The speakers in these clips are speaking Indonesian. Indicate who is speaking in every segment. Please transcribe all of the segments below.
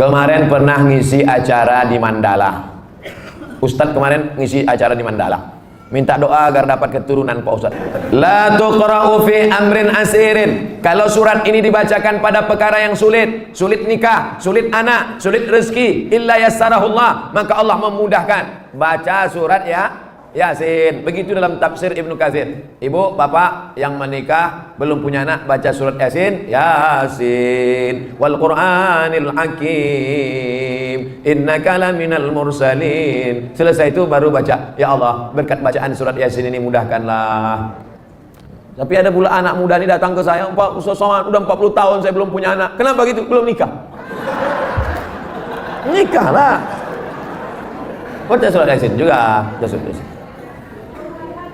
Speaker 1: Kemarin pernah ngisi acara di Mandala. Ustadz kemarin ngisi acara di Mandala. Minta doa agar dapat keturunan Pak Ustadz. La tuqra'u fi amrin asirin. Kalau surat ini dibacakan pada perkara yang sulit, sulit nikah, sulit anak, sulit rezeki, illa yassarahullah, maka Allah memudahkan. Baca surat ya Yasin. Begitu dalam tafsir Ibnu Katsir. Ibu, bapak yang menikah belum punya anak, baca surat Yasin. Yasin wal Qur'anil Hakim innaka laminal mursalin. Selesai itu baru baca, ya Allah, berkat bacaan surat Yasin ini mudahkanlah. Tapi ada pula anak muda ini datang ke saya, Pak Ustaz Somad, udah 40 tahun saya belum punya anak. Kenapa gitu? Belum nikah. Nikahlah. Baca surat Yasin juga. Baca surat Yasin.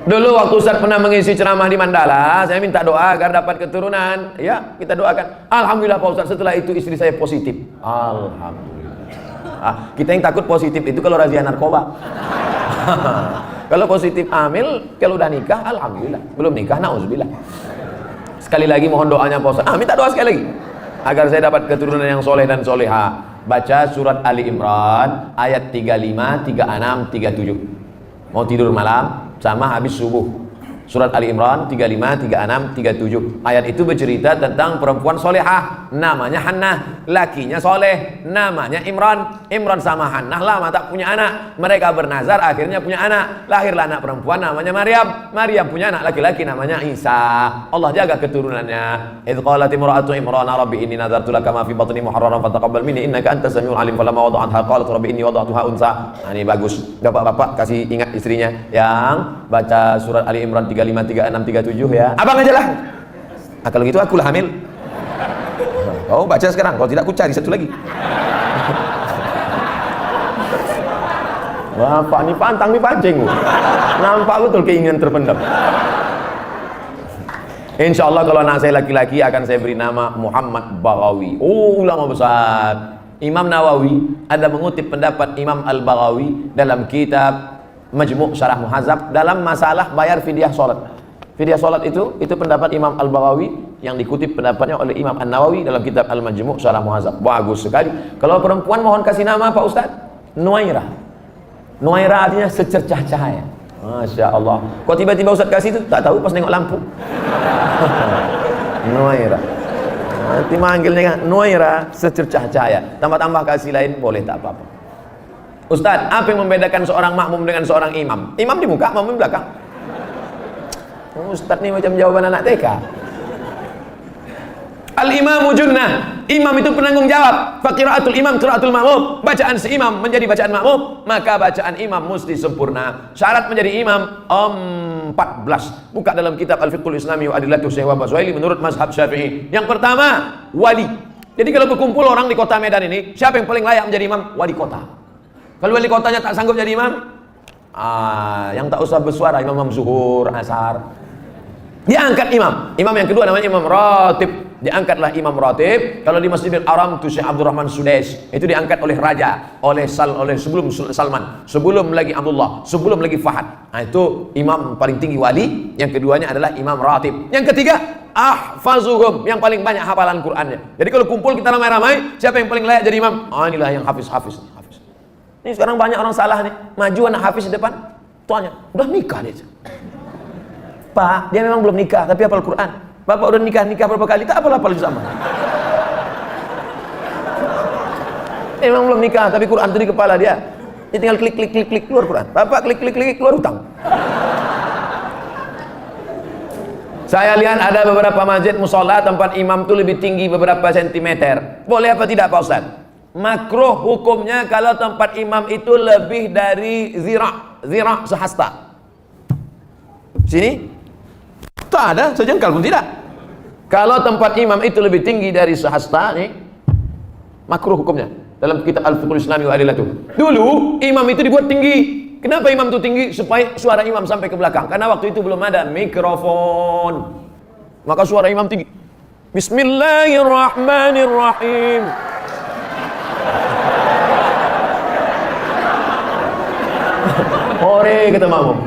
Speaker 1: Dulu waktu Ustaz pernah mengisi ceramah di Mandala, saya minta doa agar dapat keturunan. Ya, kita doakan. Alhamdulillah Pak Ustaz, setelah itu istri saya positif. Alhamdulillah. Kita yang takut positif itu kalau razia narkoba. Kalau positif hamil, kalau udah nikah, alhamdulillah. Belum nikah, nauzubillah. Sekali lagi mohon doanya Pak Ustaz. Minta doa sekali lagi. Agar saya dapat keturunan yang soleh dan soleha. Baca surat Ali Imran ayat 35, 36, 37. Mau tidur malam sama habis subuh. Surat Ali Imran 35, 36, 37. Ayat itu bercerita tentang perempuan solehah, namanya Hannah. Lakinya soleh, namanya Imran. Imran sama Hannah lama tak punya anak. Mereka bernazar, akhirnya punya anak. Lahirlah anak perempuan namanya Maryam. Maryam punya anak laki-laki namanya Isa. Allah jaga keturunannya. Idz qalat imra'atu Imran rabbi inni nadartu laka ma fi batni muharraran fataqabbal minni innaka antas samiul alim. Falamma wada'atha qalat rabbi inni wada'tuha unsa. Nah, ini bagus. Bapak-bapak kasih ingat istrinya yang baca surat Ali Imran 35, 36, 37 ya. Abang aja lah. Nah, kalau gitu akulah hamil. Oh, baca sekarang. Kalau tidak aku cari satu lagi. Bapak nih pantang nih pancing. Nampak betul keinginan terpendam. Insya Allah kalau anak saya laki-laki akan saya beri nama Muhammad Baghawi. Oh, ulama besar. Imam Nawawi ada mengutip pendapat Imam Al-Baghawi dalam kitab Majmu' Syarah Muhadzab dalam masalah bayar fidyah salat. Fidyah salat itu pendapat Imam Al-Baghawi yang dikutip pendapatnya oleh Imam An-Nawawi dalam kitab Al-Majmu' Syarah Muhadzab. Bagus sekali. Kalau perempuan mohon kasih nama Pak Ustaz. Nuairah. Nuairah artinya secercah cahaya. Masya Allah. Kok tiba-tiba Ustaz kasih itu? Tak tahu pas nengok lampu. Nuairah. Nanti manggilnya Nuairah secercah cahaya. Tambah-tambah kasih lain boleh, tak apa-apa. Ustaz, apa yang membedakan seorang makmum dengan seorang imam? Imam di muka, makmum di belakang. Ustaz ini macam jawaban anak TK. Al-imamu junnah. Imam itu penanggung jawab. Faqiraatul imam qiraatul makmum. Bacaan si imam menjadi bacaan makmum, maka bacaan imam mesti sempurna. Syarat menjadi imam 14. Buka dalam kitab Al-Fiqhul Islami wa Adillatuh Syekh Wahab Zuhaili menurut mazhab Syafi'i. Yang pertama, wali. Jadi kalau berkumpul orang di kota Medan ini, siapa yang paling layak menjadi imam? Wali kota. Kalau wali kotanya tak sanggup jadi imam, yang tak usah bersuara, imam zuhur, asar. Diangkat imam. Imam yang kedua namanya imam ratib. Diangkatlah imam ratib. Kalau di Masjidil Haram itu Syekh Abdurrahman Sudais. Itu diangkat oleh raja, oleh sebelum Salman, sebelum lagi Abdullah, sebelum lagi Fahad. Nah, itu imam paling tinggi wali. Yang keduanya adalah imam ratib. Yang ketiga, ahfazuhum, yang paling banyak hafalan Qur'annya. Jadi kalau kumpul kita ramai-ramai, siapa yang paling layak jadi imam? Inilah yang hafiz. Ini sekarang banyak orang salah nih. Maju anak hafiz di depan, tuanya udah nikah dia. Pak, dia memang belum nikah tapi hafal Quran. Bapak udah nikah berapa kali? Tak hafal sama. Dia memang belum nikah tapi Quran itu di kepala dia. Dia tinggal klik keluar Quran. Bapak klik keluar hutang. Saya lihat ada beberapa masjid musola tempat imam itu lebih tinggi beberapa sentimeter. Boleh apa tidak Pak Ustaz? Makruh hukumnya kalau tempat imam itu lebih dari zira' sehasta. Sini tak ada sejengkal pun tidak. Kalau tempat imam itu lebih tinggi dari sehasta nih, makruh hukumnya dalam kitab Al-Fiqhul Islami wa Adillatuh. Dulu imam itu dibuat tinggi. Kenapa imam itu tinggi? Supaya suara imam sampai ke belakang. Karena waktu itu belum ada mikrofon. Maka suara imam tinggi. Bismillahirrahmanirrahim. Hore kata makmum.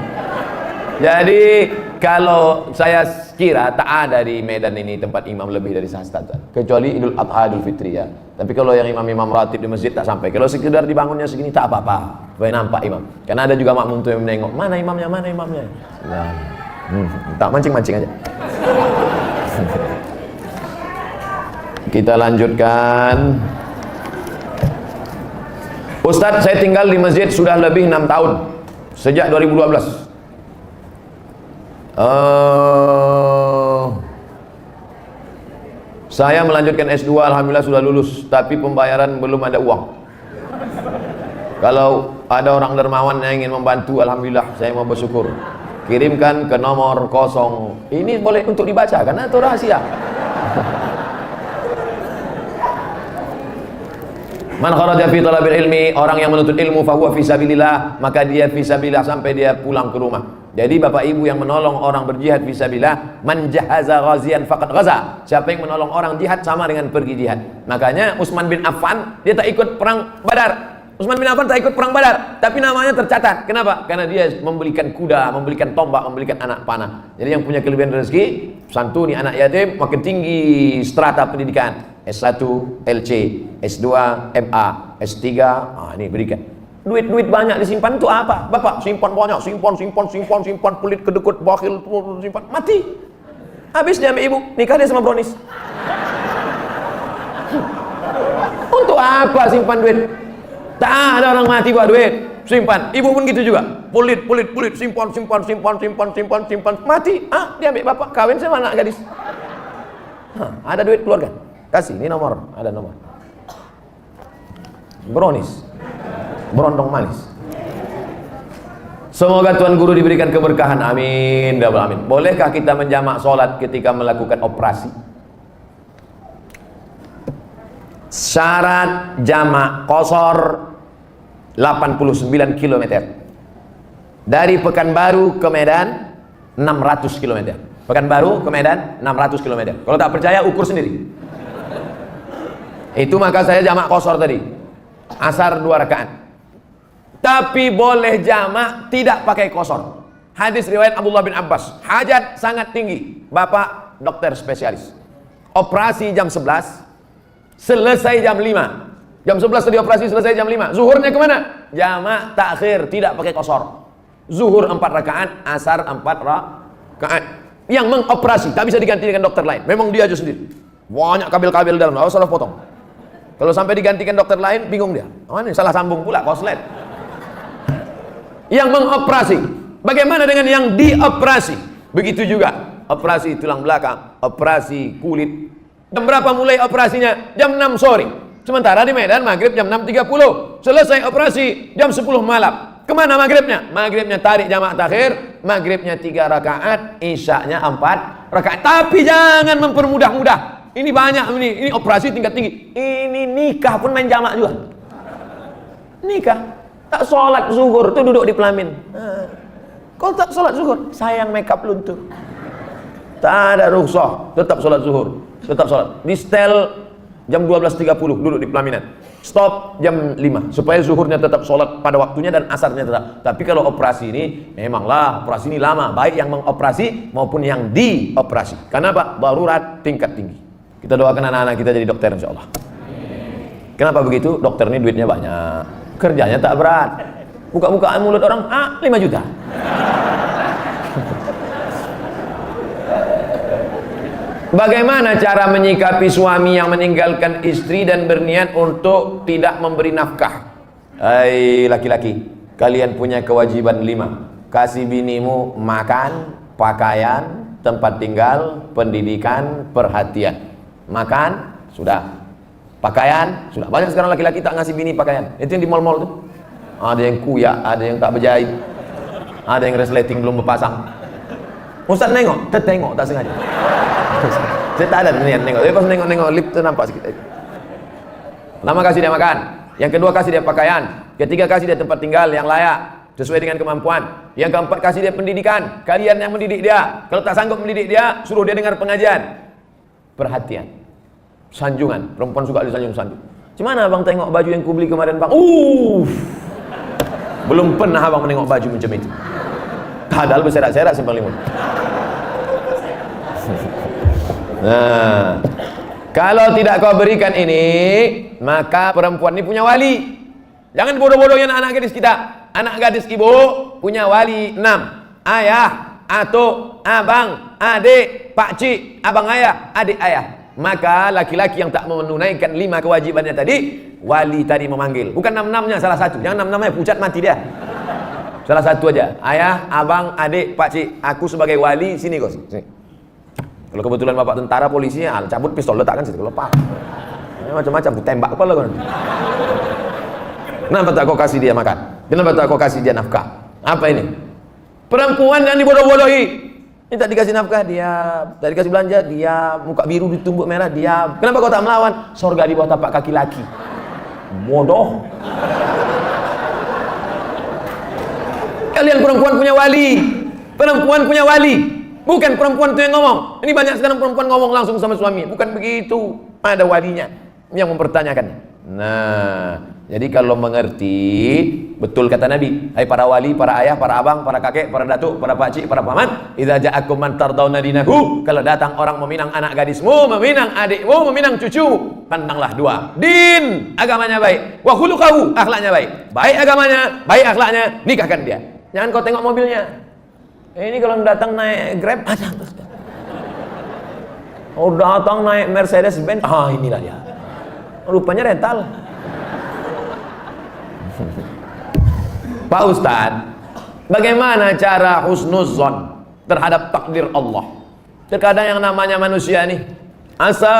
Speaker 1: Jadi kalau saya kira tak ada di Medan ini tempat imam lebih dari sehasta, kecuali Idul Adha, Idul Fitri ya. Tapi kalau yang imam-imam ratib di masjid tak sampai. Kalau sekedar dibangunnya segini tak apa-apa, supaya nampak imam. Karena ada juga makmum tuh yang menengok, mana imamnya, mana imamnya. Nah, tak mancing-mancing aja. Kita lanjutkan. Ustadz, saya tinggal di masjid sudah lebih 6 tahun, sejak 2012. Saya melanjutkan S2, alhamdulillah sudah lulus, tapi pembayaran belum ada uang. Kalau ada orang dermawan yang ingin membantu, alhamdulillah saya mau bersyukur. Kirimkan ke nomor 0. Ini boleh untuk dibaca karena itu rahasia. Man kharaja fi talabil ilmi, orang yang menuntut ilmu fahuwa fi sabilillah, maka dia fi sabilillah sampai dia pulang ke rumah. Jadi bapak ibu yang menolong orang berjihad fi sabilillah, man jahaza ghazian faqad ghaza. Siapa yang menolong orang jihad sama dengan pergi jihad. Makanya Utsman bin Affan dia tak ikut perang Badar. Utsman bin Affan tak ikut perang Badar, tapi namanya tercatat. Kenapa? Karena dia membelikan kuda, membelikan tombak, membelikan anak panah. Jadi yang punya kelebihan rezeki, santuni anak yatim, makin tinggi strata pendidikan. S1 LC, S2 MA, S3, ini berikan. Duit banyak disimpan itu apa? Bapak simpan banyak, simpan, pelit, kedekut, bakhil, simpan, mati. Habis dia ambil ibu, nikah dia sama brownies. Untuk apa simpan duit? Tak ada orang mati buat duit, simpan. Ibu pun gitu juga, pelit, simpan, mati. Dia ambil bapak, kawin sama anak gadis. Ada duit keluarga. Kasih, ini nomor, ada nomor. Brownies, berondong manis. Semoga Tuan Guru diberikan keberkahan, amin, amin. Bolehkah kita menjamak sholat ketika melakukan operasi? Syarat jamak qashar 89 km. Dari Pekanbaru ke Medan 600 km. Pekanbaru ke Medan 600 km. Kalau tak percaya ukur sendiri. Itu maka saya jamak qashar tadi. Asar 2 rakaat. Tapi boleh jamak tidak pakai qashar. Hadis riwayat Abdullah bin Abbas. Hajat sangat tinggi. Bapak dokter spesialis. Operasi jam 11, selesai jam 5. Jam 11 tadi operasi, selesai jam 5. Zuhurnya kemana? Jamak takhir, tidak pakai qashar. Zuhur 4 rakaat, asar 4 rakaat. Yang mengoperasi tak bisa diganti dengan dokter lain. Memang dia aja sendiri. Banyak kabel-kabel dalam, harus salah potong. Kalau sampai digantikan dokter lain, bingung dia. Ini salah sambung pula, koslet. Yang mengoperasi. Bagaimana dengan yang dioperasi? Begitu juga. Operasi tulang belakang, operasi kulit. Jam berapa mulai operasinya? Jam 6 sore. Sementara di Medan maghrib jam 6.30. Selesai operasi jam 10 malam. Kemana maghribnya? Maghribnya tarik jamak takhir, maghribnya 3 rakaat, isyaknya 4 rakaat. Tapi jangan mempermudah-mudah. Ini banyak ini operasi tingkat tinggi. Ini nikah pun main jamak juga. Nikah tak sholat zuhur tuh duduk di pelamin. Kalau tak sholat zuhur, sayang makeup luntur. Tak ada rukhsah, tetap sholat zuhur, tetap sholat. Di setel jam 12.30 duduk di pelaminan. Stop jam 5 supaya zuhurnya tetap sholat pada waktunya dan asarnya tetap. Tapi kalau operasi ini memanglah operasi ini lama, baik yang mengoperasi maupun yang dioperasi. Karena apa? Darurat tingkat tinggi. Kita doakan anak-anak kita jadi dokter insya Allah. Kenapa begitu? Dokter ini duitnya banyak, kerjanya tak berat. Buka-bukaan mulut orang, 5 juta. Bagaimana cara menyikapi suami yang meninggalkan istri dan berniat untuk tidak memberi nafkah? Hai laki-laki, kalian punya kewajiban 5. Kasih binimu makan, pakaian, tempat tinggal, pendidikan, perhatian. Makan, sudah. Pakaian, sudah. Banyak sekarang laki-laki tak ngasih bini pakaian. Itu yang di mall-mall tuh. Ada yang kuyak, ada yang tak berjahit, ada yang resleting belum berpasang. Ustaz nengok, tertengok tak sengaja. Saya tak ada niat nengok. Tapi pas nengok-nengok lip tu nampak sikit. Pertama kasih dia makan, yang kedua kasih dia pakaian, ketiga kasih dia tempat tinggal yang layak sesuai dengan kemampuan, yang keempat kasih dia pendidikan. Kalian yang mendidik dia. Kalau tak sanggup mendidik dia, suruh dia dengar pengajian. Perhatian, sanjungan. Perempuan suka disanjung-sanjung. Gimana abang tengok baju yang kubeli kemarin bang? Belum pernah abang menengok baju macam itu. Padahal berserak-serak simpang limun. Nah, kalau tidak kau berikan ini, maka perempuan ini punya wali. Jangan bodoh-bodohnya anak gadis kita. Anak gadis ibu punya wali 6. Ayah, atuk, abang, adik, pakcik, abang ayah, adik ayah. Maka laki-laki yang tak menunaikan 5 kewajibannya tadi, wali tadi memanggil. Bukan 6-6-nya, salah satu. Jangan 6-6-nya, pucat mati dia. Salah satu aja. Ayah, abang, adik, pakcik, aku sebagai wali, sini kau. Sini. Kalau kebetulan bapak tentara, polisinya, cabut pistol, letakkan situ. Kalau pak, macam-macam, tembak kepala kau. Kenapa tak kau kasih dia makan? Kenapa tak kau kasih dia nafkah? Apa ini? Perempuan yang dibodoh-bodohi. Ini tak dikasih nafkah, dia. Tak dikasih belanja, dia. Muka biru ditumbuk merah, dia. Kenapa kau tak melawan? Sorga di bawah tapak kaki laki. Bodoh. Kalian perempuan punya wali. Perempuan punya wali. Bukan perempuan itu yang ngomong. Ini banyak sekarang perempuan ngomong langsung sama suami. Bukan begitu. Ada walinya yang mempertanyakan. Nah, jadi kalau mengerti, betul kata Nabi, hai para wali, para ayah, para abang, para kakek, para datuk, para pakcik, para paman, idza ja'akum man tardawna dinahu, kalau datang orang meminang anak gadismu, meminang adikmu, meminang cucumu, pandanglah dua. Din, agamanya baik, wa khuluquhu, akhlaknya baik. Baik agamanya, baik akhlaknya, nikahkan dia. Jangan kau tengok mobilnya. Ini kalau datang naik Grab, ada. Oh, datang naik Mercedes Benz, inilah dia. Rupanya rental. Pak Ustadz, bagaimana cara husnuzon terhadap takdir Allah? Terkadang yang namanya manusia nih, asa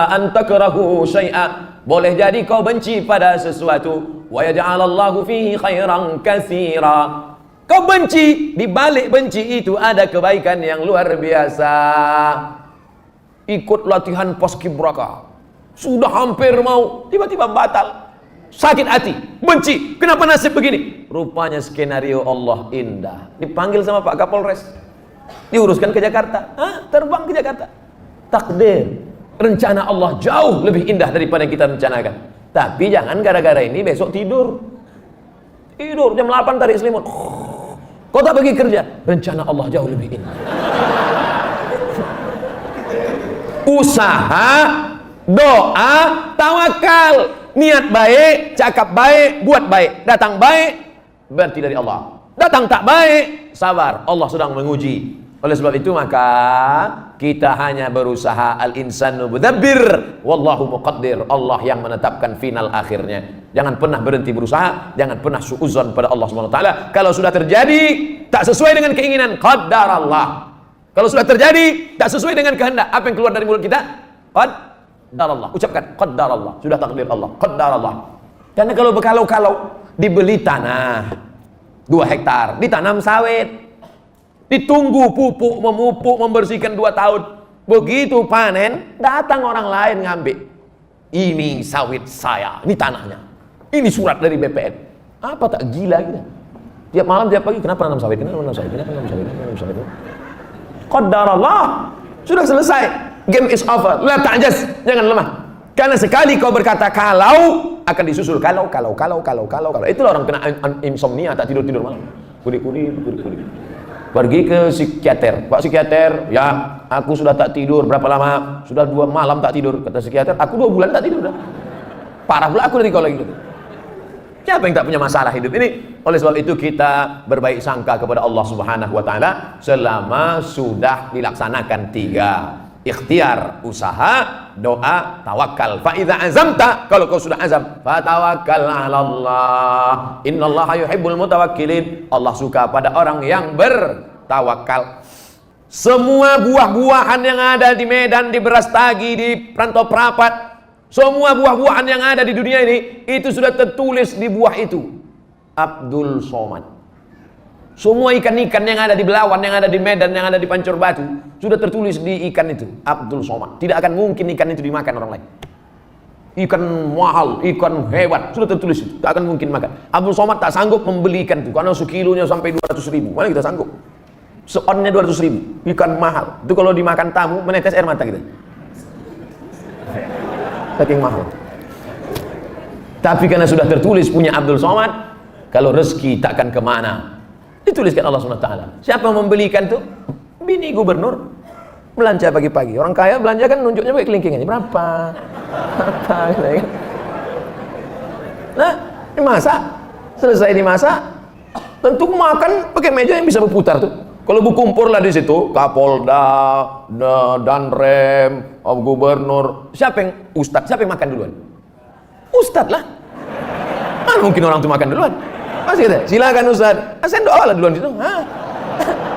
Speaker 1: an takrahu syai'a, boleh jadi kau benci pada sesuatu, wa yaj'alallahu fihi khairan katsira. Kau benci, di balik benci itu ada kebaikan yang luar biasa. Ikut latihan paskibraka, sudah hampir mau, tiba-tiba batal. Sakit hati, benci, kenapa nasib begini? Rupanya skenario Allah indah. Dipanggil sama Pak Kapolres, diuruskan ke Jakarta, terbang ke Jakarta. Takdir, rencana Allah jauh lebih indah daripada yang kita rencanakan. Tapi jangan gara-gara ini besok tidur jam 8 tarik selimut, kau tak pergi kerja, rencana Allah jauh lebih indah. Usaha, doa, tawakal, niat baik, cakap baik, buat baik, datang baik, berarti dari Allah. Datang tak baik, sabar, Allah sedang menguji. Oleh sebab itu maka kita hanya berusaha, al-insanu mudabbir wallahu muqaddir. Allah yang menetapkan final akhirnya. Jangan pernah berhenti berusaha, jangan pernah suudzon pada Allah Subhanahu wa taala. Kalau sudah terjadi tak sesuai dengan keinginan, qaddar Allah. Kalau sudah terjadi tak sesuai dengan kehendak, apa yang keluar dari mulut kita? Qaddar Allah. Ucapkan qaddar Allah. Sudah takdir Allah, qaddar Allah. Karena kalau berkalau-kalau dibeli tanah 2 hektar, ditanam sawit, ditunggu pupuk, memupuk, membersihkan 2 tahun. Begitu panen, datang orang lain ngambil. Ini sawit saya, ini tanahnya. Ini surat dari BPN. Apa tak gila kita? Tiap malam, tiap pagi, kenapa nanam sawit? Kenapa nanam sawit? Kenapa nanam sawit? Kenapa nanam sawit? Qaddar Allah. Sudah selesai. Game is over. La ta'jaz, jangan lemah. Karena sekali kau berkata kalau, akan disusul kalau. Itulah orang kena insomnia, tak tidur malam. Kuri. Pergi ke psikiater. Pak psikiater, ya aku sudah tak tidur berapa lama? Sudah 2 malam tak tidur. Kata psikiater, aku 2 bulan tak tidur dah. Parah pula aku dari kau lagi. Siapa yang tak punya masalah hidup ini? Oleh sebab itu kita berbaik sangka kepada Allah Subhanahu wa taala selama sudah dilaksanakan 3: ikhtiar, usaha, doa, tawakal. Fa idza azamta, kalau kau sudah azam, fatawakkal 'ala Allah. Innallaha yuhibbul mutawakkilin. Allah suka pada orang yang bertawakal. Semua buah-buahan yang ada di Medan, di Brastagi, di Rantau Prapat, semua buah-buahan yang ada di dunia ini, itu sudah tertulis di buah itu Abdul Somad. Semua ikan-ikan yang ada di Belawan, yang ada di Medan, yang ada di Pancur Batu, sudah tertulis di ikan itu Abdul Somad. Tidak akan mungkin ikan itu dimakan orang lain. Ikan mahal, ikan hebat, sudah tertulis itu. Tak akan mungkin makan. Abdul Somad tak sanggup membeli ikan itu, karena sekilonya sampai 200.000. Mana kita sanggup? Seonnya 200.000. Ikan mahal. Itu kalau dimakan tamu, menetes air mata kita. Saking mahal. Tapi karena sudah tertulis punya Abdul Somad, kalau rezeki takkan kemana. Dituliskan Allah SWT. Siapa yang membelikan tuh? Bini gubernur. Belanja pagi-pagi. Orang kaya belanja kan nunjuknya pakai kelingking aja. Berapa? Nah, dimasak, selesai dimasak, tentu makan pakai meja yang bisa berputar tuh. Kalau berkumpul lah di situ, Kapolda, Danrem, Gubernur, siapa yang Ustadz, siapa yang makan duluan? Ustadz lah. Mana mungkin orang tuh makan duluan? Masih kata, silakan Ustadz. Saya doa lah duluan situ. Hah?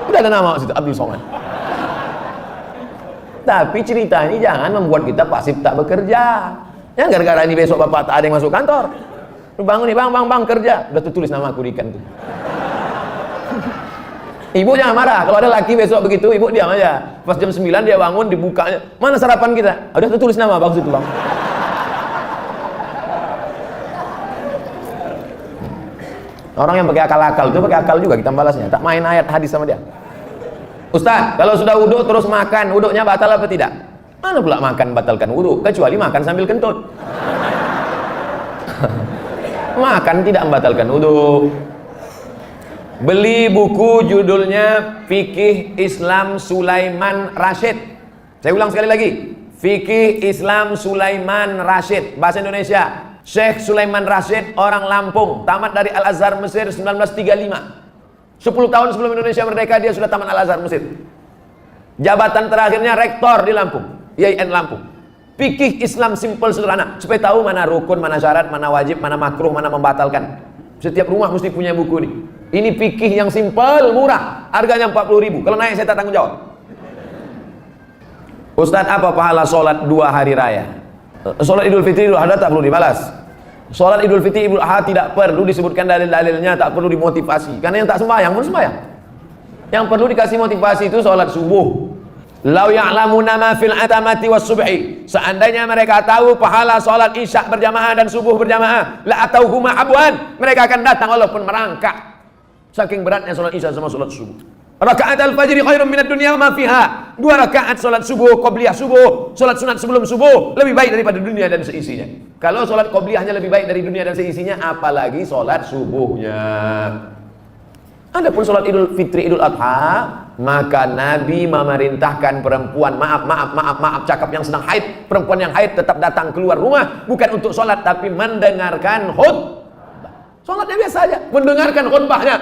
Speaker 1: Udah ada nama situ, Abdul Somad. Tapi cerita ini jangan membuat kita pasif tak bekerja. Ya gara-gara ini besok bapak tak ada yang masuk kantor. Lu bangun nih, bang kerja. Udah tulis nama aku di ikan tuh. Ibu jangan marah. Kalau ada laki besok begitu, ibu diam aja. Pas jam 9 dia bangun, dibukanya. Mana sarapan kita? Udah tulis nama bagus itu bang. Orang yang pakai akal-akal itu pakai akal juga kita balasnya. Tak main ayat hadis sama dia. Ustaz, kalau sudah wudhu terus makan, wudhunya batal apa tidak? Mana pula makan batalkan wudhu? Kecuali makan sambil kentut. Makan tidak membatalkan wudhu. Beli buku judulnya Fikih Islam Sulaiman Rasyid. Saya ulang sekali lagi. Fikih Islam Sulaiman Rasyid. Bahasa Indonesia. Syekh Sulaiman Rasyid, orang Lampung, tamat dari Al-Azhar Mesir 1935. 10 tahun sebelum Indonesia merdeka dia sudah tamat Al-Azhar Mesir. Jabatan terakhirnya rektor di Lampung, IAIN Lampung. Fikih Islam simpel sederhana, supaya tahu mana rukun, mana syarat, mana wajib, mana makruh, mana membatalkan. Setiap rumah mesti punya buku ini. Ini fikih yang simpel, murah, harganya 40.000. Kalau naik saya tak tanggung jawab. Ustadz, apa pahala sholat 2 hari raya? Sholat Idul Fitri, Idul Adha tak perlu dibalas. Sholat Idul Fitri, Idul Adha tidak perlu disebutkan dalil-dalilnya, tak perlu dimotivasi. Karena yang tak sembahyang pun sembahyang. Yang perlu dikasih motivasi itu sholat subuh. Lau ya'lamuna ma fil atamati was subhi. Seandainya mereka tahu pahala sholat isya berjamaah dan subuh berjamaah, la atauhuma abwan. Mereka akan datang walaupun merangkak. Saking beratnya sholat isya sama sholat subuh. Rakaat al-fajri khairum minad dunya wa ma fiha. 2 rakaat salat subuh, qobliyah subuh, salat sunat sebelum subuh lebih baik daripada dunia dan seisinya. Kalau salat qobliyahnya lebih baik dari dunia dan seisinya, apalagi salat subuhnya. Adapun salat Idul Fitri, Idul Adha, maka Nabi memerintahkan perempuan, maaf cakap yang sedang haid, perempuan yang haid tetap datang keluar rumah bukan untuk salat tapi mendengarkan khutbah. Salatnya biasa aja, mendengarkan khutbahnya.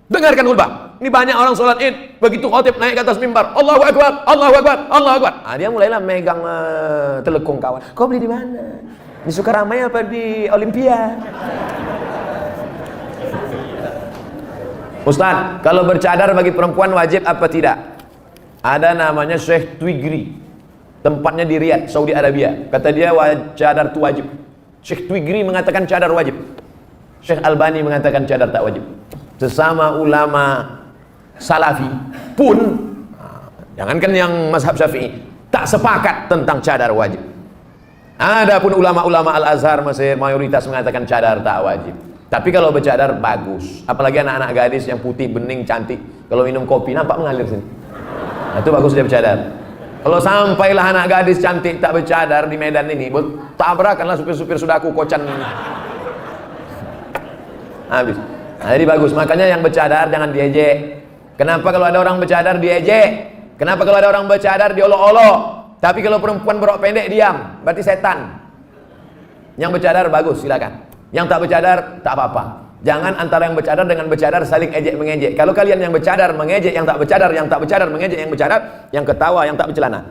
Speaker 1: Dengarkan khutbah. Ini banyak orang sholat id, begitu khotib naik ke atas mimbar, Allahu Akbar, Allahu Akbar, Allahu Akbar. Dia mulailah megang telekung kawan. Kau beli di mana? Di Sukaramai apa di Olimpia? Ustaz, kalau bercadar bagi perempuan wajib apa tidak? Ada namanya Syekh Twigri, tempatnya di Riyadh, Saudi Arabia. Kata dia cadar itu wajib. Syekh Twigri mengatakan cadar wajib. Syekh Albani mengatakan cadar tak wajib. Sesama ulama salafi pun, jangankan yang mazhab syafi'i, tak sepakat tentang cadar wajib. Adapun ulama-ulama Al-Azhar Mesir mayoritas mengatakan cadar tak wajib. Tapi kalau bercadar bagus, apalagi anak-anak gadis yang putih, bening, cantik, kalau minum kopi nampak mengalir sini. Nah, itu bagus dia bercadar. Kalau sampailah anak gadis cantik tak bercadar di Medan ini, tabrakanlah supir-supir sudaku kocan. Habis. Nah, jadi bagus, makanya yang bercadar jangan diejek. Kenapa kalau ada orang bercadar diejek? Kenapa kalau ada orang bercadar diolok-olok? Tapi kalau perempuan berok pendek diam, berarti setan. Yang bercadar bagus, silakan. Yang tak bercadar tak apa-apa. Jangan antara yang bercadar dengan bercadar saling ejek mengejek. Kalau kalian yang bercadar mengejek yang tak bercadar, yang tak bercadar mengejek yang bercadar, yang ketawa yang tak bercelana.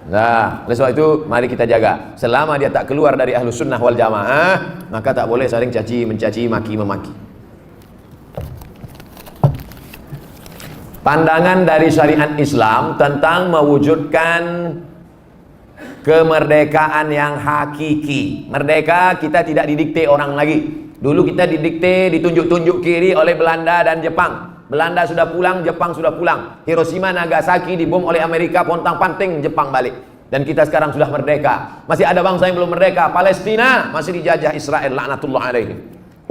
Speaker 1: Nah, oleh sebab itu mari kita jaga. Selama dia tak keluar dari Ahlus Sunnah wal Jamaah, maka tak boleh saling caci mencaci, maki memaki. Pandangan dari syariat Islam tentang mewujudkan kemerdekaan yang hakiki. Merdeka kita tidak didikte orang lagi. Dulu kita didikte, ditunjuk-tunjuk kiri oleh Belanda dan Jepang. Belanda sudah pulang, Jepang sudah pulang. Hiroshima, Nagasaki dibom oleh Amerika, pontang-panting Jepang balik. Dan kita sekarang sudah merdeka. Masih ada bangsa yang belum merdeka. Palestina masih dijajah Israel, laknatullah alaihi.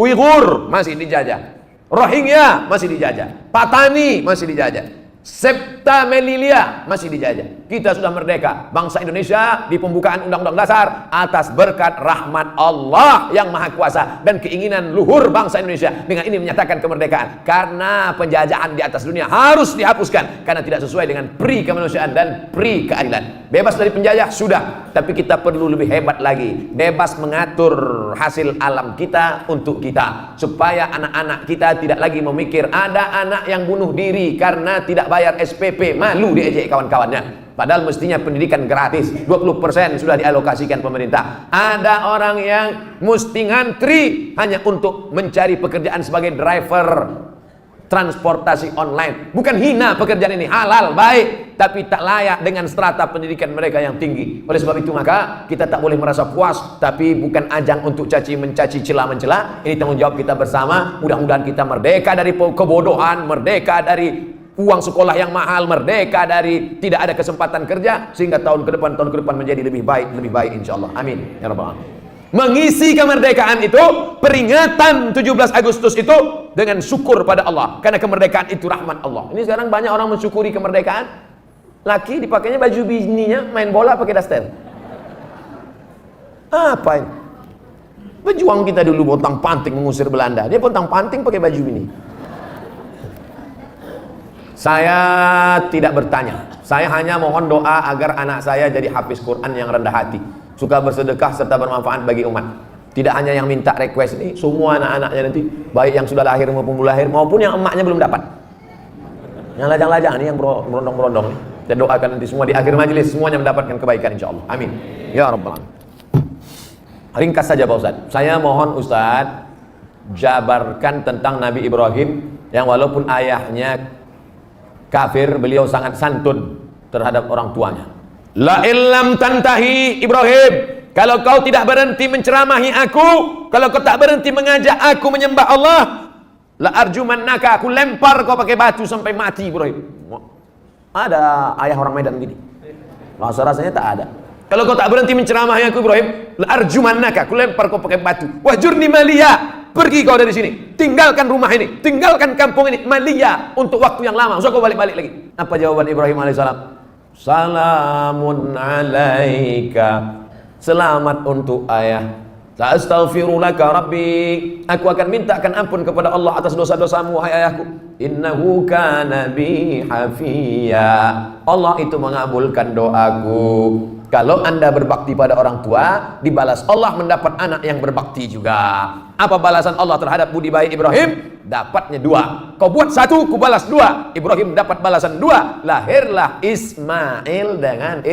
Speaker 1: Uighur masih dijajah. Rohingya masih dijajah. Patani masih dijajah. Septa Melilia masih dijajah. Kita sudah merdeka. Bangsa Indonesia di pembukaan Undang-Undang Dasar atas berkat rahmat Allah yang Maha Kuasa dan keinginan luhur bangsa Indonesia dengan ini menyatakan kemerdekaan. Karena penjajahan di atas dunia harus dihapuskan karena tidak sesuai dengan pri kemanusiaan dan pri keadilan. Bebas dari penjajah sudah. tapi kita perlu lebih hebat lagi, bebas mengatur hasil alam kita untuk kita, supaya anak-anak kita tidak lagi memikir ada anak yang bunuh diri karena tidak bayar SPP, malu diejek kawan-kawannya. Padahal mestinya pendidikan gratis, 20% sudah dialokasikan pemerintah. Ada orang yang mesti ngantri hanya untuk mencari pekerjaan sebagai driver transportasi online. Bukan hina pekerjaan ini, halal, baik, tapi tak layak dengan strata pendidikan mereka yang tinggi. Oleh sebab itu maka kita tak boleh merasa puas, tapi bukan ajang untuk caci mencaci, cela mencela. Ini tanggung jawab kita bersama. Mudah-mudahan kita merdeka dari kebodohan, merdeka dari uang sekolah yang mahal, merdeka dari tidak ada kesempatan kerja, sehingga tahun ke depan menjadi lebih baik insyaallah. Amin ya rabbal alamin. Mengisi kemerdekaan itu, peringatan 17 Agustus itu dengan syukur pada Allah, karena kemerdekaan itu rahmat Allah. Ini sekarang banyak orang mensyukuri kemerdekaan, laki dipakainya baju bininya main bola pakai daster. Apa ini? Pejuang kita dulu pontang panting mengusir Belanda, dia pontang panting pakai baju bini. Saya tidak bertanya, saya hanya mohon doa agar anak saya jadi hafiz Quran yang rendah hati, suka bersedekah serta bermanfaat bagi umat. Tidak hanya yang minta request ini, semua anak-anaknya nanti, baik yang sudah lahir maupun belum lahir, maupun yang emaknya belum dapat. Yang lajang-lajang ini, yang berondong-berondong nih, saya doakan nanti semua di akhir majelis semuanya mendapatkan kebaikan insyaallah. Amin ya rabbal alamin. Ringkas saja Pak Ustaz, saya mohon Ustaz jabarkan tentang Nabi Ibrahim yang walaupun ayahnya kafir, beliau sangat santun terhadap orang tuanya. La illam tantahi Ibrahim, kalau kau tidak berhenti menceramahi aku, kalau kau tak berhenti mengajak aku menyembah Allah, la arjumannaka, aku lempar kau pakai batu sampai mati Ibrahim. Ada ayah orang Medan gini? Rasa-rasanya tak ada. Kalau kau tak berhenti menceramahi aku Ibrahim, la arjumannaka, aku lempar kau pakai batu. Wahjurni maliya, pergi kau dari sini, tinggalkan rumah ini, tinggalkan kampung ini, maliya, untuk waktu yang lama, usah kau balik-balik lagi. Apa jawaban Ibrahim alaihissalam? Salamun alaika, selamat untuk ayah. Astaghfirulaka rabbi, aku akan mintakan ampun kepada Allah atas dosa-dosamu wahai ayahku. Innahu kana bi hafiya, Allah itu mengabulkan doaku. Kalau anda berbakti pada orang tua, dibalas Allah mendapat anak yang berbakti juga. Apa balasan Allah terhadap budi baik Ibrahim? Dapatnya 2. Kau buat 1, ku balas 2. Ibrahim dapat balasan 2. Lahirlah Ismail dengan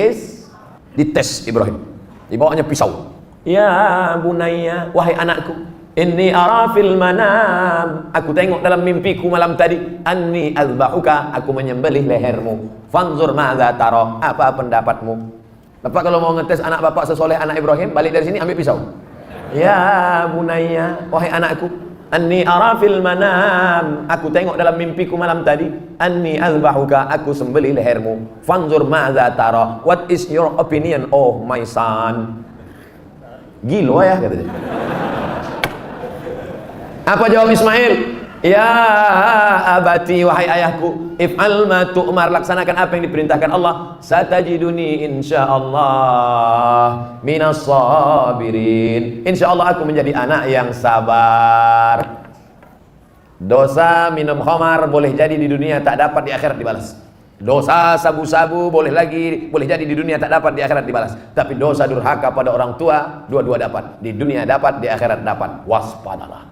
Speaker 1: dites Ibrahim. Dibawanya pisau. Ya bunayya, wahai anakku, inni ara fil manam, aku tengok dalam mimpiku malam tadi, anni azbahuka, aku menyembelih lehermu. Fanzur madza tara, apa pendapatmu? Bapak kalau mau ngetes anak bapak sesoleh anak Ibrahim, balik dari sini ambil pisau. Ya bunayya, wahai anakku, anni ara fil manam, aku tengok dalam mimpiku malam tadi, anni azbahuka, aku sembelih lehermu. Fanzur madza tara, what is your opinion oh my son? Gilo ya katanya. Apa jawab Ismail? Ya abati, wahai ayahku, if'al ma tu'mar, laksanakan apa yang diperintahkan Allah. Satajiduni insyaallah minas sabirin, insyaallah aku menjadi anak yang sabar. Dosa minum khamar boleh jadi di dunia tak dapat, di akhirat dibalas. Dosa sabu-sabu boleh jadi di dunia tak dapat, di akhirat dibalas. Tapi dosa durhaka pada orang tua, dua-dua dapat, di dunia dapat, di akhirat dapat. Waspadalah.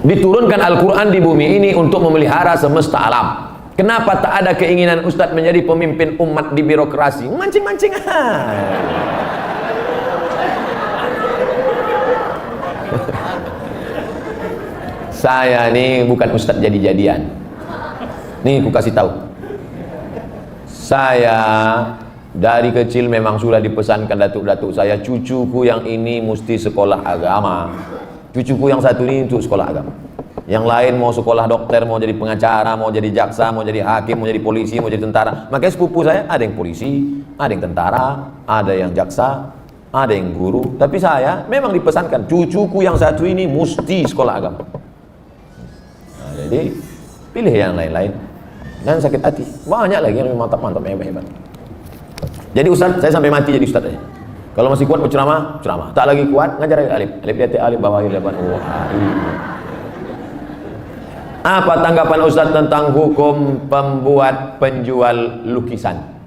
Speaker 1: Diturunkan Al-Quran di bumi ini untuk memelihara semesta alam. Kenapa tak ada keinginan Ustadz menjadi pemimpin umat di birokrasi? Mancing-mancing. Saya nih bukan Ustadz jadi-jadian. Nih aku kasih tahu. Saya dari kecil memang sudah dipesankan datuk-datuk saya, cucuku yang ini mesti sekolah agama. Cucuku yang satu ini untuk sekolah agama. Yang lain mau sekolah dokter, mau jadi pengacara, mau jadi jaksa, mau jadi hakim, mau jadi polisi, mau jadi tentara. Makanya sepupu saya ada yang polisi, ada yang tentara, ada yang jaksa, ada yang guru. Tapi saya memang dipesankan, cucuku yang satu ini mesti sekolah agama. Nah, jadi pilih yang lain-lain. Jangan sakit hati. Banyak lagi yang mantap-mantap, hebat-hebat. Jadi Ustaz, saya sampai mati jadi Ustaz aja. Kalau masih kuat berceramah, ceramah. Tak lagi kuat, ngajar alif. Alif di atas alif, bawah alif depan. Apa tanggapan Ustaz tentang hukum pembuat penjual lukisan?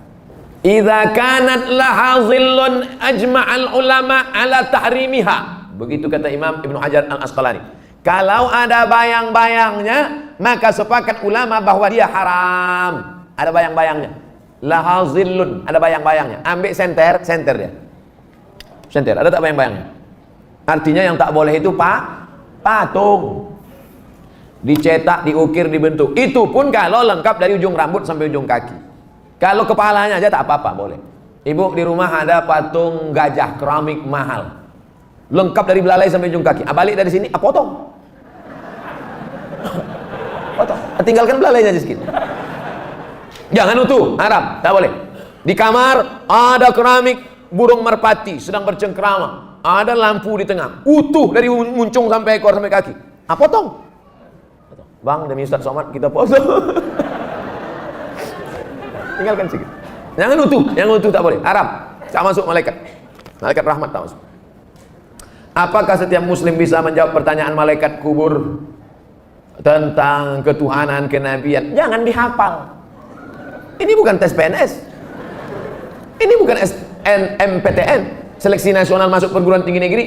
Speaker 1: Idza kanat laha zillun ajma'al ulama ala tahrimiha. Begitu kata Imam Ibnu Hajar Al-Asqalani. Kalau ada bayang-bayangnya, maka sepakat ulama bahwa dia haram. Ada bayang-bayangnya. Laha zillun, ada bayang-bayangnya. Ambil senter dia. Senter, ada tak bayang-bayangnya? Artinya yang tak boleh itu patung. Dicetak, diukir, dibentuk. Itu pun kalau lengkap dari ujung rambut sampai ujung kaki. Kalau kepalanya aja tak apa-apa, boleh. Ibu di rumah ada patung gajah keramik mahal, lengkap dari belalai sampai ujung kaki. Balik dari sini, potong. Potong. Tinggalkan belalainya aja sedikit. Jangan utuh, haram, tak boleh. Di kamar ada keramik burung merpati sedang bercengkrama, ada lampu di tengah, utuh dari muncung sampai ekor sampai kaki. Potong. Bang, demi Ustaz Somad kita potong. Tinggalkan sedikit. Jangan utuh, yang utuh tak boleh, haram. Tak masuk malaikat. Malaikat rahmat tak masuk. Apakah setiap muslim bisa menjawab pertanyaan malaikat kubur tentang ketuhanan, kenabian? Jangan dihafal. Ini bukan tes PNS. Ini bukan SNMPTN, seleksi nasional masuk perguruan tinggi negeri.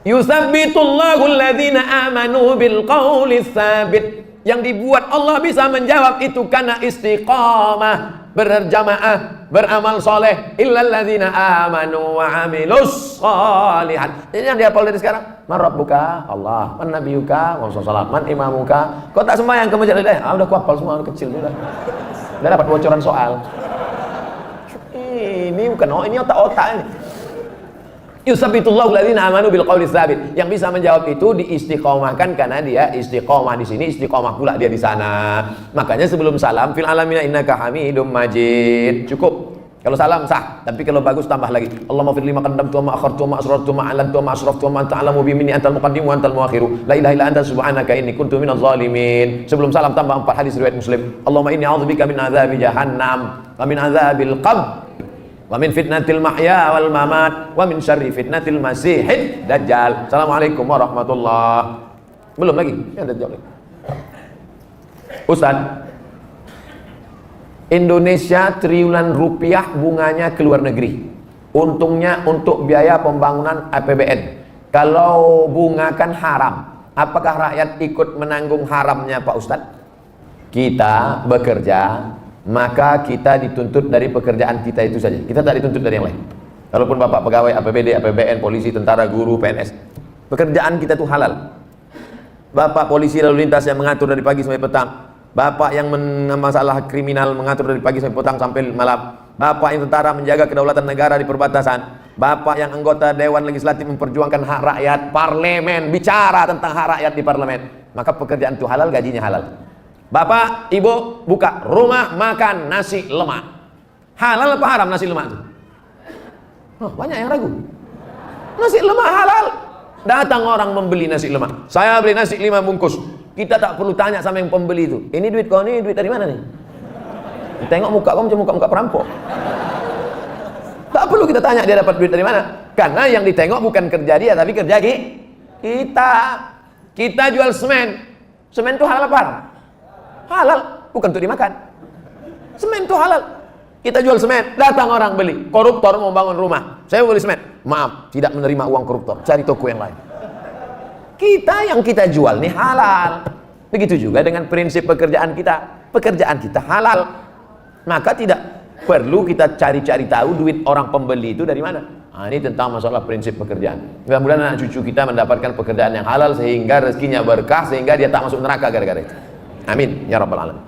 Speaker 1: Yusabbitullahu alladhina amanu bil qawli tsabit. Yang dibuat Allah bisa menjawab itu karena istiqamah, berjamaah, beramal soleh. Illal ladzina amanu wa amilus shalihat. Ini yang dihafal dari sekarang. Man rabbuka? Allah. Man nabiyuka? Muhammad sallallahu. Man imamuka? Kau tak sembahyang ke masjid? Udah ku hafal semua, kecil sudah. Udah dapat bocoran soal. Ini bukan ini otak-otak ini. Yusabbitullahu alladzina amanu bil qawli tsabit. Yang bisa menjawab itu diistiqomahkan karena dia istiqomah di sini, istiqomah pula dia di sana. Makanya sebelum salam fil alamina innaka hamidum majid. Cukup. Kalau salam sah, tapi kalau bagus tambah lagi. Allahumma fir lima qaddamtu wa ma akhartu wa ma asrartu wa ma a'lantu wa ma asraftu wa ma anta a'lamu bi minni antal muqaddim wa antal muakhiru. La ilaha illa anta subhanaka inni kuntu minadh dhalimin. Sebelum salam tambah 4 hadis riwayat Muslim. Allahumma inni a'udzubika min adzabi jahannam wa min adzabil qabr wa min fitnatil mahya wal mamat wa min syarri fitnatil masihid dajjal. Assalamualaikum warahmatullahi. Belum lagi? Ya, ada jawab. Ustaz, Indonesia triliunan rupiah bunganya ke luar negeri. Untungnya untuk biaya pembangunan APBN. Kalau bunga kan haram. Apakah rakyat ikut menanggung haramnya Pak Ustaz? Kita bekerja, maka kita dituntut dari pekerjaan kita itu saja. Kita tak dituntut dari yang lain. Walaupun Bapak pegawai APBD, APBN, polisi, tentara, guru, PNS, pekerjaan kita itu halal. Bapak polisi lalu lintas yang mengatur dari pagi sampai petang. Bapak yang masalah kriminal mengatur dari pagi sampai petang sampai malam. Bapak yang tentara menjaga kedaulatan negara di perbatasan. Bapak yang anggota Dewan Legislatif memperjuangkan hak rakyat, parlemen bicara tentang hak rakyat di parlemen. Maka pekerjaan itu halal, gajinya halal. Bapak, ibu buka rumah makan nasi lemak. Halal apa haram nasi lemak itu? Oh, banyak yang ragu. Nasi lemak halal. Datang orang membeli nasi lemak. Saya beli nasi 5 bungkus. Kita tak perlu tanya sama yang pembeli itu. Ini duit kau, ini duit dari mana nih? Tengok muka kau macam muka-muka perampok. Tak perlu kita tanya dia dapat duit dari mana. Karena yang ditengok bukan kerja dia, tapi kerja kita. Kita jual semen. Semen itu halal apa? Halal, bukan untuk dimakan. Semen itu halal. Kita jual semen, datang orang beli. Koruptor mau bangun rumah, saya mau beli semen. Maaf, tidak menerima uang koruptor. Cari toko yang lain. Kita yang kita jual nih halal. Begitu juga dengan prinsip pekerjaan kita. Pekerjaan kita halal. Maka tidak perlu kita cari-cari tahu duit orang pembeli itu dari mana. Nah, ini tentang masalah prinsip pekerjaan. Mudah-mudahan anak cucu kita mendapatkan pekerjaan yang halal sehingga rezekinya berkah, sehingga dia tak masuk neraka gara-gara itu. Amin ya rabbal alamin.